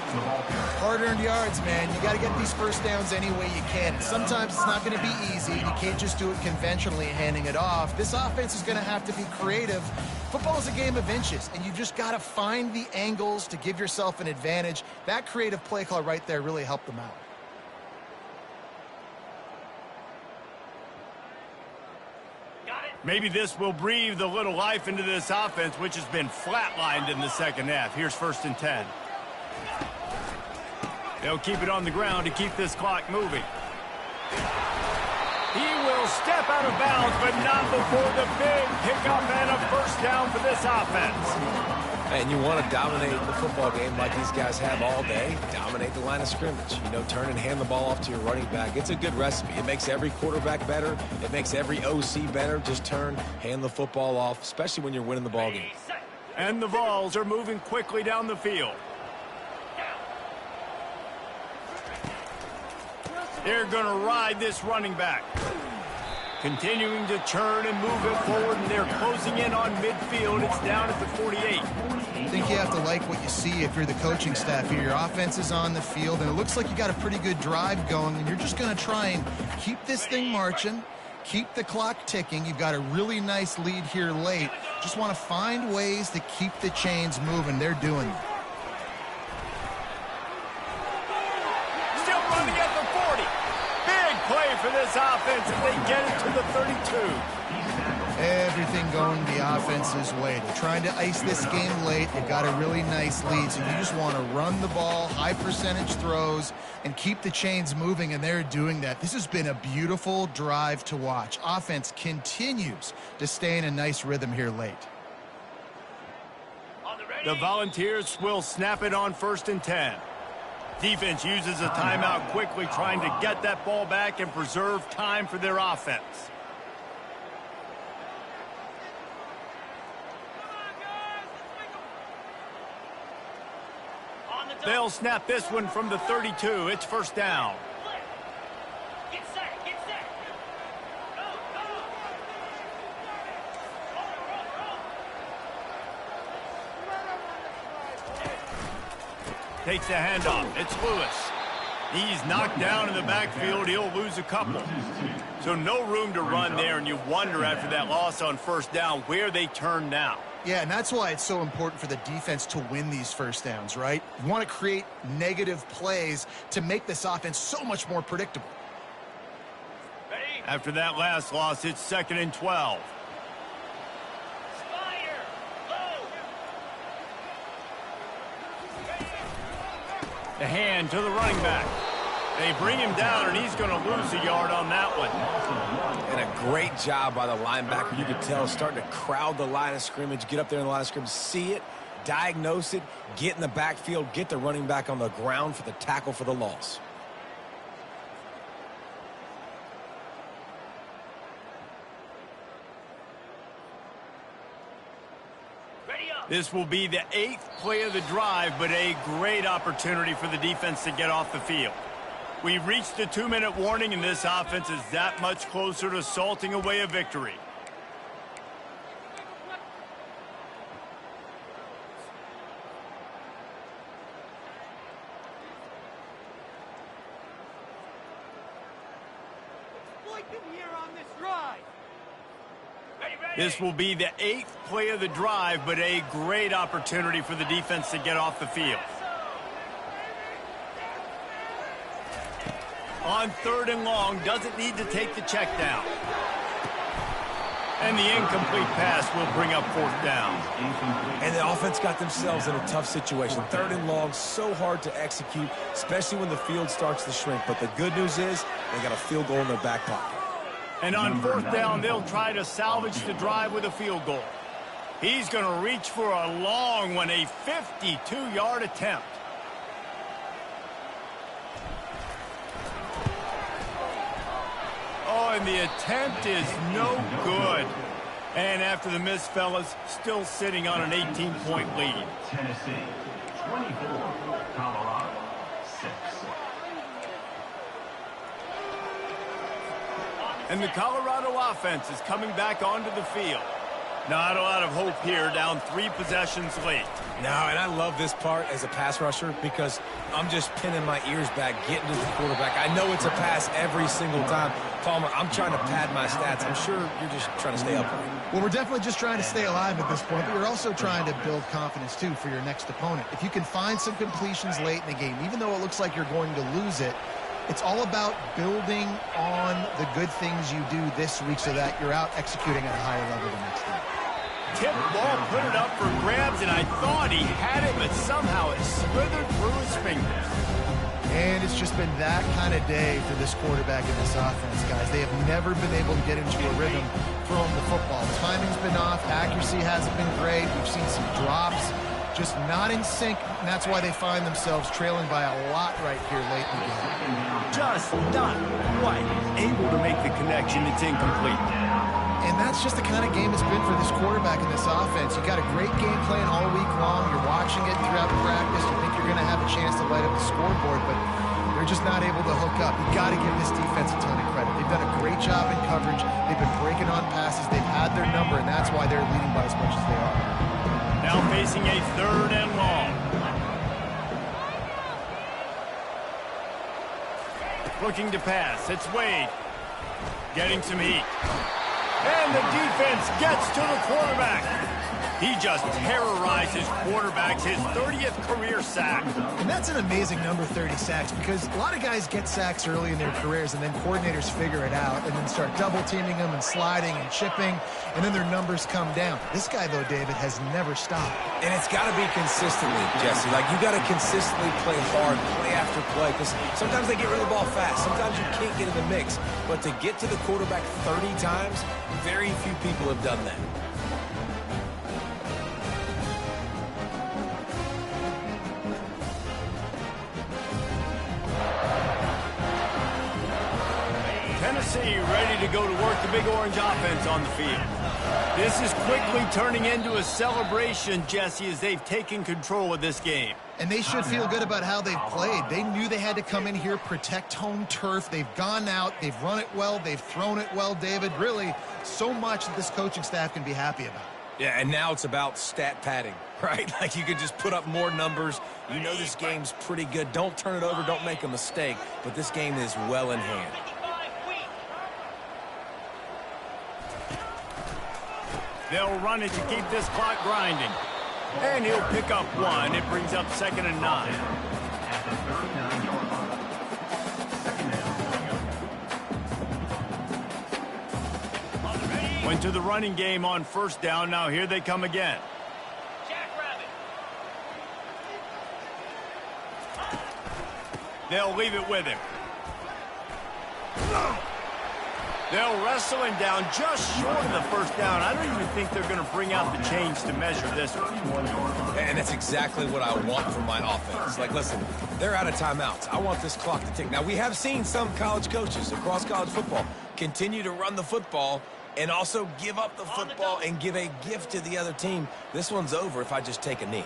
Hard-earned yards, man. You got to get these first downs any way you can. Sometimes it's not going to be easy. You can't just do it conventionally handing it off. This offense is going to have to be creative. Football is a game of inches, and you just got to find the angles to give yourself an advantage. That creative play call right there really helped them out. Maybe this will breathe a little life into this offense, which has been flatlined in the second half. Here's 1st and 10. They'll keep it on the ground to keep this clock moving. He will step out of bounds, but not before the big pickup and a first down for this offense. And you want to dominate the football game like these guys have all day. Dominate the line of scrimmage. You know, turn and hand the ball off to your running back. It's a good recipe. It makes every quarterback better. It makes every OC better. Just turn, hand the football off, especially when you're winning the ball game. And the Vols are moving quickly down the field. They're going to ride this running back. Continuing to churn and move it forward, and they're closing in on midfield. It's down at the 48. I think you have to like what you see if you're the coaching staff here. Your offense is on the field, and it looks like you got a pretty good drive going, and you're just going to try and keep this thing marching, keep the clock ticking. You've got a really nice lead here late. Just want to find ways to keep the chains moving. They're doing it. Still running at the 40. Big play for this offense, and they get it to the 32. Everything going the offense's way. They're trying to ice this game late. They've got a really nice lead, so you just want to run the ball, high percentage throws, and keep the chains moving, and they're doing that. This has been a beautiful drive to watch. Offense continues to stay in a nice rhythm here late. The Volunteers will snap it on 1st and 10. Defense uses a timeout quickly, trying to get that ball back and preserve time for their offense. They'll snap this one from the 32. It's 1st down. Get set, get set. Go, go. Takes the handoff. It's Lewis. He's knocked down in the backfield. He'll lose a couple. So no room to run there, and you wonder after that loss on 1st down where they turn now. Yeah, and that's why it's so important for the defense to win these first downs, right? You want to create negative plays to make this offense so much more predictable. After that last loss, it's 2nd and 12. Spider, low. The hand to the running back. They bring him down, and he's going to lose a yard on that one. And a great job by the linebacker. You could tell starting to crowd the line of scrimmage, get up there in the line of scrimmage, see it, diagnose it, get in the backfield, get the running back on the ground for the tackle for the loss. This will be the 8th play of the drive, but a great opportunity for the defense to get off the field. We've reached the 2-minute warning, and this offense is that much closer to salting away a victory. This will be the 8th play of the drive, but a great opportunity for the defense to get off the field. On 3rd and long, doesn't need to take the check down. And the incomplete pass will bring up 4th down. And the offense got themselves in a tough situation. 3rd and long, so hard to execute, especially when the field starts to shrink. But the good news is they got a field goal in their back pocket. And on 4th down, they'll try to salvage the drive with a field goal. He's going to reach for a long one, a 52-yard attempt. Oh, and the attempt is no good. And after the miss, fellas, still sitting on an 18-point lead. Tennessee, 24. Colorado, 6. And the Colorado offense is coming back onto the field. Not a lot of hope here, down 3 possessions late. No, and I love this part as a pass rusher because I'm just pinning my ears back, getting to the quarterback. I know it's a pass every single time. Palmer, I'm trying to pad my stats. I'm sure you're just trying to stay up. Well, we're definitely just trying to stay alive at this point, but we're also trying to build confidence, too, for your next opponent. If you can find some completions late in the game, even though it looks like you're going to lose it, it's all about building on the good things you do this week so that you're out executing at a higher level the next time. Tip ball, put it up for grabs, and I thought he had it, but somehow it slithered through his fingers. And it's just been that kind of day for this quarterback in this offense, guys. They have never been able to get into a rhythm throwing the football. Timing's been off. Accuracy hasn't been great. We've seen some drops, just not in sync, and that's why they find themselves trailing by a lot right here late in the game. Just not quite able to make the connection. It's incomplete. And that's just the kind of game it's been for this quarterback in this offense. You got a great game plan all week long. You're watching it throughout the practice. You think you're going to have a chance to light up the scoreboard, but they're just not able to hook up. You got to give this defense a ton of credit. They've done a great job in coverage. They've been breaking on passes. They've had their number, and that's why they're leading by as much as they are. Now facing a 3rd and long. Looking to pass. It's Wade. Getting some heat. And the defense gets to the quarterback. He just terrorizes quarterbacks, his 30th career sack. And that's an amazing number, 30 sacks, because a lot of guys get sacks early in their careers, and then coordinators figure it out and then start double-teaming them and sliding and chipping, and then their numbers come down. This guy, though, David, has never stopped. And it's got to be consistently, Jesse. Like, you got to consistently play hard, play after play, because sometimes they get rid of the ball fast. Sometimes you can't get in the mix. But to get to the quarterback 30 times, very few people have done that. Tennessee ready to go to work the Big Orange offense on the field. This is quickly turning into a celebration, Jesse, as they've taken control of this game. And they should feel good about how they've played. They knew they had to come in here, protect home turf. They've gone out, they've run it well, they've thrown it well, David. Really, so much that this coaching staff can be happy about. Yeah, and now it's about stat padding, right? Like, you can just put up more numbers. You know this game's pretty good. Don't turn it over, don't make a mistake. But this game is well in hand. They'll run it to keep this clock grinding. And he'll pick up 1. It brings up 2nd and 9. Went to the running game on 1st down. Now here they come again. They'll leave it with him. They'll wrestle him down just short of the 1st down. I don't even think they're going to bring out the chains to measure this one. And that's exactly what I want from my offense. Like, listen, they're out of timeouts. I want this clock to tick. Now, we have seen some college coaches across college football continue to run the football and also give up the football and give a gift to the other team. This one's over if I just take a knee.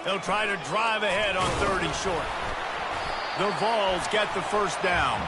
They'll try to drive ahead on 3rd and short. The Vols get the 1st down.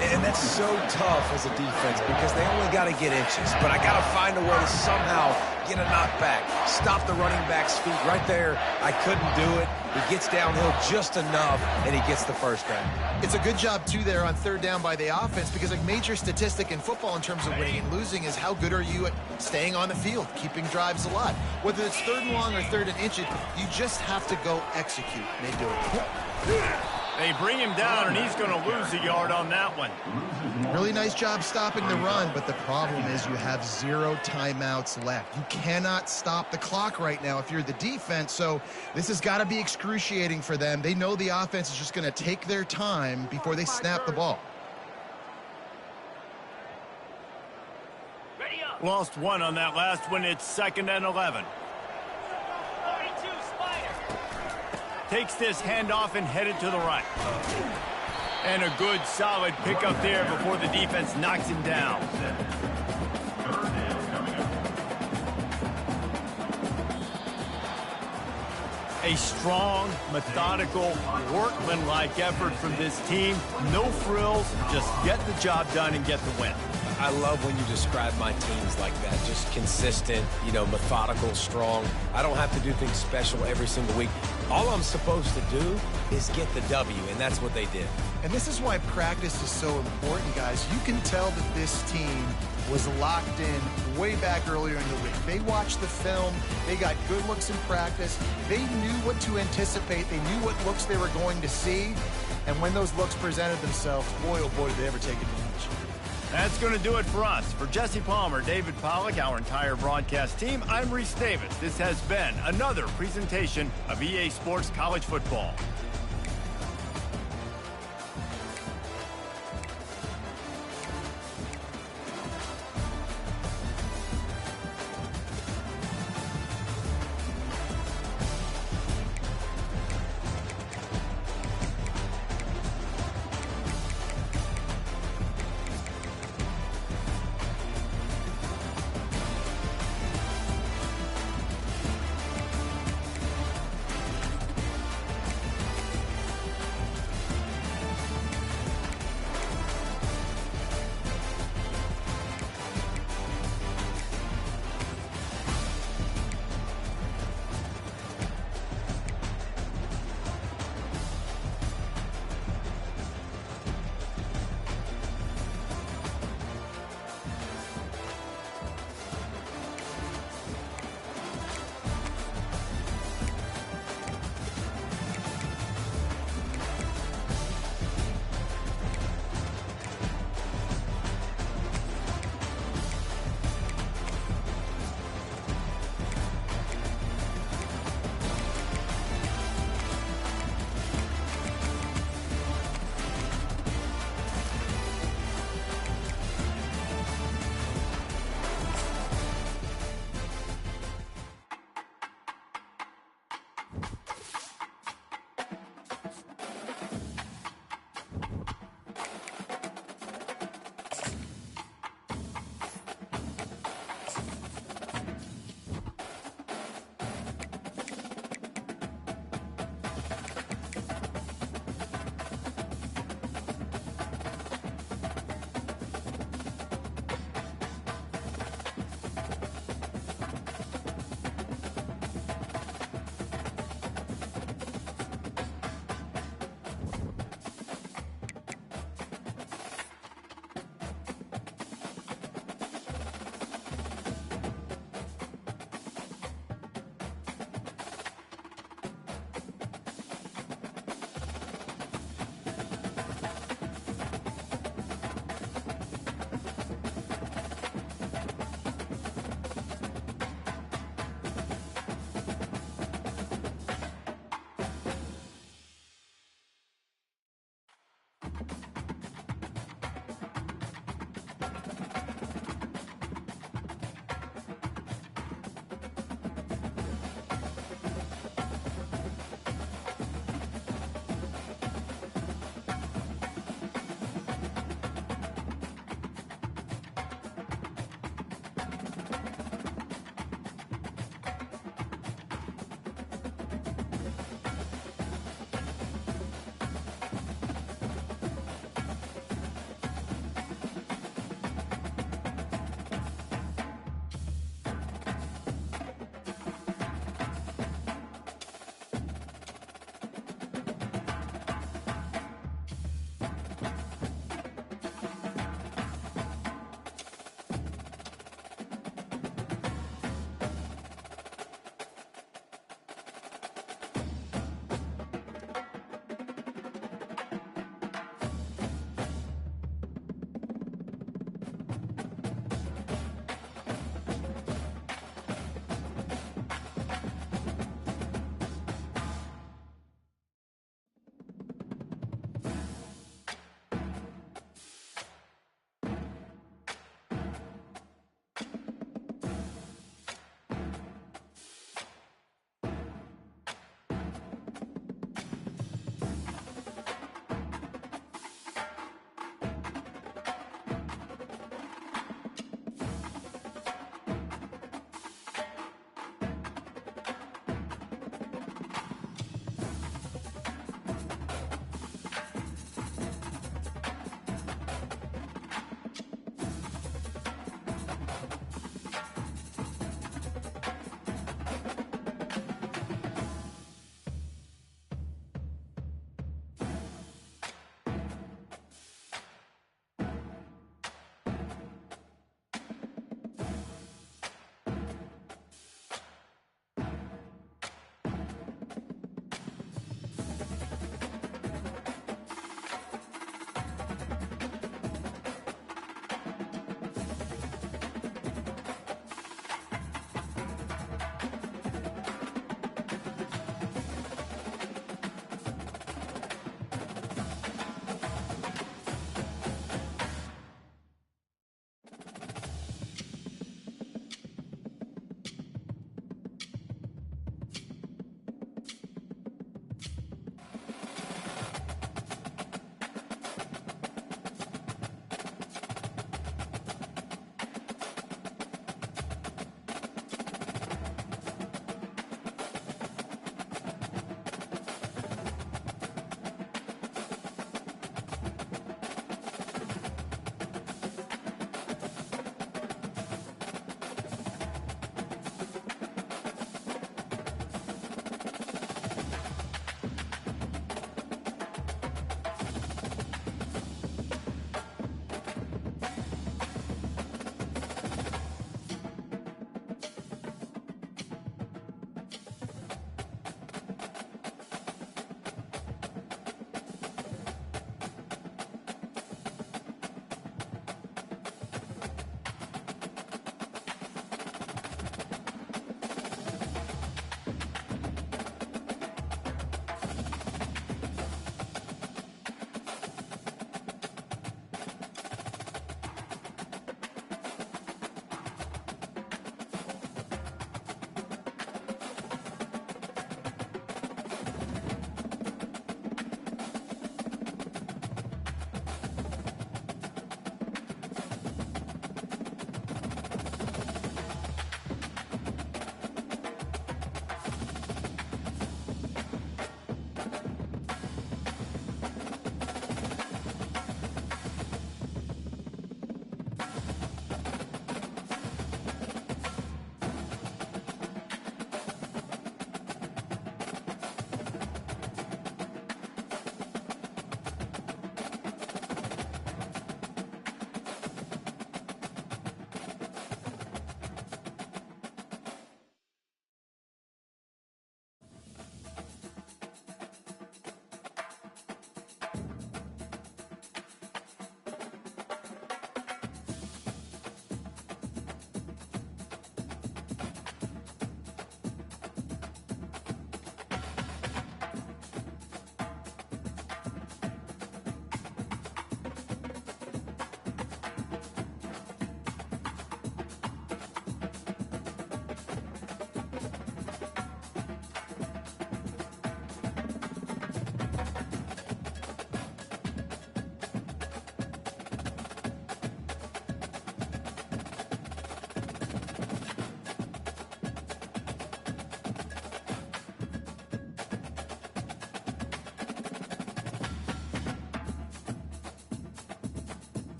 And that's so tough as a defense because they only got to get inches. But I got to find a way to somehow get a knockback, stop the running back's feet. Right there, I couldn't do it. He gets downhill just enough, and he gets the 1st down. It's a good job, too, there on 3rd down by the offense because a major statistic in football in terms of winning and losing is how good are you at staying on the field, keeping drives alive. Whether it's 3rd and long or 3rd and inches, you just have to go execute, and they do it. They bring him down, and he's going to lose a yard on that one. Really nice job stopping the run, but the problem is you have 0 timeouts left. You cannot stop the clock right now if you're the defense, so this has got to be excruciating for them. They know the offense is just going to take their time before they snap the ball. Lost 1 on that last one. It's 2nd and 11. Takes this handoff and headed to the right. And a good, solid pickup there before the defense knocks him down. A strong, methodical, workmanlike effort from this team. No frills, just get the job done and get the win. I love when you describe my teams like that. Just consistent, methodical, strong. I don't have to do things special every single week. All I'm supposed to do is get the W, and that's what they did. And this is why practice is so important, guys. You can tell that this team was locked in way back earlier in the week. They watched the film. They got good looks in practice. They knew what to anticipate. They knew what looks they were going to see. And when those looks presented themselves, boy, oh boy, did they ever take advantage. That's going to do it for us. For Jesse Palmer, David Pollack, our entire broadcast team, I'm Reese Davis. This has been another presentation of EA Sports College Football.